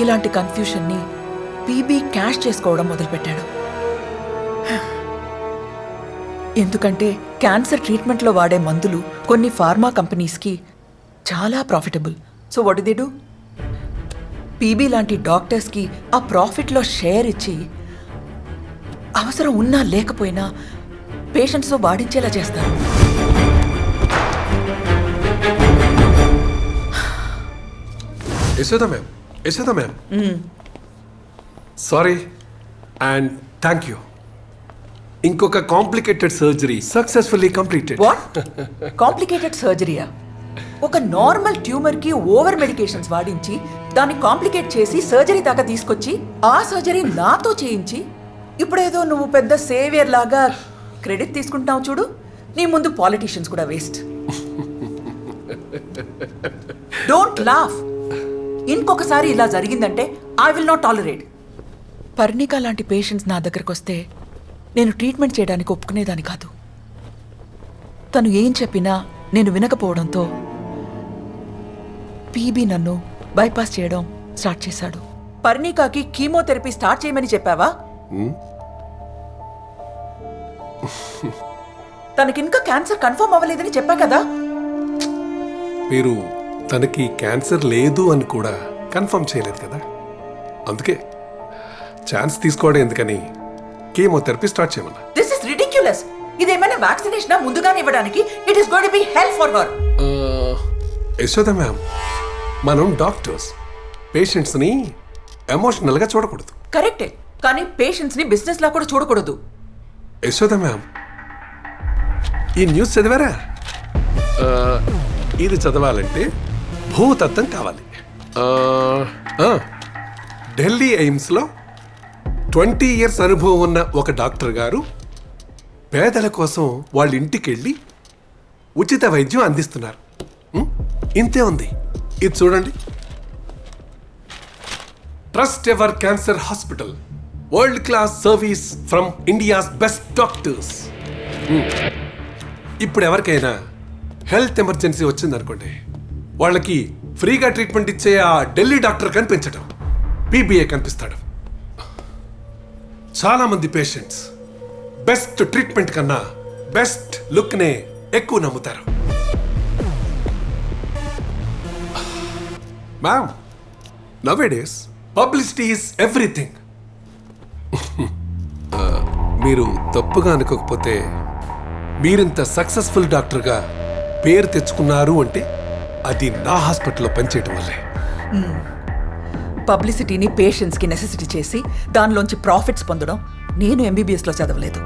ఇలాంటి కన్ఫ్యూషన్ని PB cash చేసుకోవడం మొదలుపెట్టాడు. ఎందుకంటే క్యాన్సర్ ట్రీట్మెంట్లో వాడే మందులు కొన్ని ఫార్మా కంపెనీస్కి చాలా profitable. So what do they do? PB లాంటి డాక్టర్స్కి ఆ ప్రాఫిట్లో షేర్ ఇచ్చి అవసరం ఉన్నా లేకపోయినా పేషెంట్స్తో వాడించేలా చేస్తారు. Yashoda ma'am, sorry and thank you. ఇంకొక complicated surgery successfully completed. What? Complicated సర్జరీయా? ఒక నార్మల్ ట్యూమర్కి ఓవర్ మెడికేషన్స్ వాడించి దాన్ని కాంప్లికేట్ చేసి సర్జరీ దాకా తీసుకొచ్చి ఆ సర్జరీ నాతో చేయించి ఇప్పుడేదో నువ్వు పెద్ద సేవియర్ లాగా క్రెడిట్ తీసుకుంటావు చూడు. నీ ముందు పాలిటీషియన్స్ కూడా వేస్ట్. Don't laugh. ఇంకొకసారి ఇలా జరిగిందంటే I will not tolerate. Parnika లాంటి పేషెంట్స్ నా దగ్గరకు వస్తే నేను ట్రీట్మెంట్ చేయడానికి ఒప్పుకునేదాన్ని కాదు. తను ఏం చెప్పినా నేను వినకపోవడంతో పీబీ నన్ను బైపాస్ చేయడం స్టార్ట్ చేశాడు. పర్ణికాకి కీమోథెరపీ స్టార్ట్ చేయమని చెప్పావా? తనకింకా క్యాన్సర్ కన్ఫర్మ్ అవ్వలేదని చెప్పా కదా. మీరు తనకి క్యాన్సర్ లేదు అని కూడా కన్ఫర్మ్ చేయలేదు కదా. అందుకే ఛాన్స్ తీసుకోవడం ఎందుకని కీమోథెరపీ స్టార్ట్ చేయమన్నా. This is ridiculous. ఇదేమైనా వ్యాక్సినేషన్ ముందుగానే ఇవ్వడానికి? It is going to be hell for her. Yashoda ma'am, మనం డాక్టర్స్ పేషెంట్స్ని ఎమోషనల్గా చూడకూడదు. కరెక్టే, కానీ పేషెంట్స్ని బిజినెస్ లా కూడా చూడకూడదు. యశోద మ్యామ్, ఈ న్యూస్ చదివారా? ఇది చదవాలంటే భూతత్వం కావాలి. ఢిల్లీ ఎయిమ్స్లో 20 years అనుభవం ఉన్న ఒక డాక్టర్ గారు పేదల కోసం వాళ్ళ ఇంటికి వెళ్ళి ఉచిత వైద్యం అందిస్తున్నారు. ఇంతే ఉంది. ఇది చూడండి. Trust ever cancer hospital, world class service from India's best doctors. ఇప్పుడు ఎవరికైనా హెల్త్ ఎమర్జెన్సీ వచ్చిందనుకోండి, వాళ్ళకి ఫ్రీగా ట్రీట్మెంట్ ఇచ్చే ఆ ఢిల్లీ డాక్టర్ కనిపించడం పీబీఏ కనిపిస్తాడు. చాలా మంది పేషెంట్స్ బెస్ట్ ట్రీట్మెంట్ కన్నా బెస్ట్ లుక్నే ఎక్కువ నమ్ముతారు. Ma'am, nowadays publicity is everything. మీరు తప్పుగా అనుకోకపోతే మీరింత సక్సెస్ఫుల్ డాక్టర్గా పేరు తెచ్చుకున్నారు అంటే అది నా హాస్పిటల్లో పనిచేయటం వల్లే. పబ్లిసిటీని పేషెంట్స్కి నెసెసిటీ చేసి దానిలోంచి ప్రాఫిట్స్ పొందడం నేను ఎంబీబీఎస్లో చదవలేదు.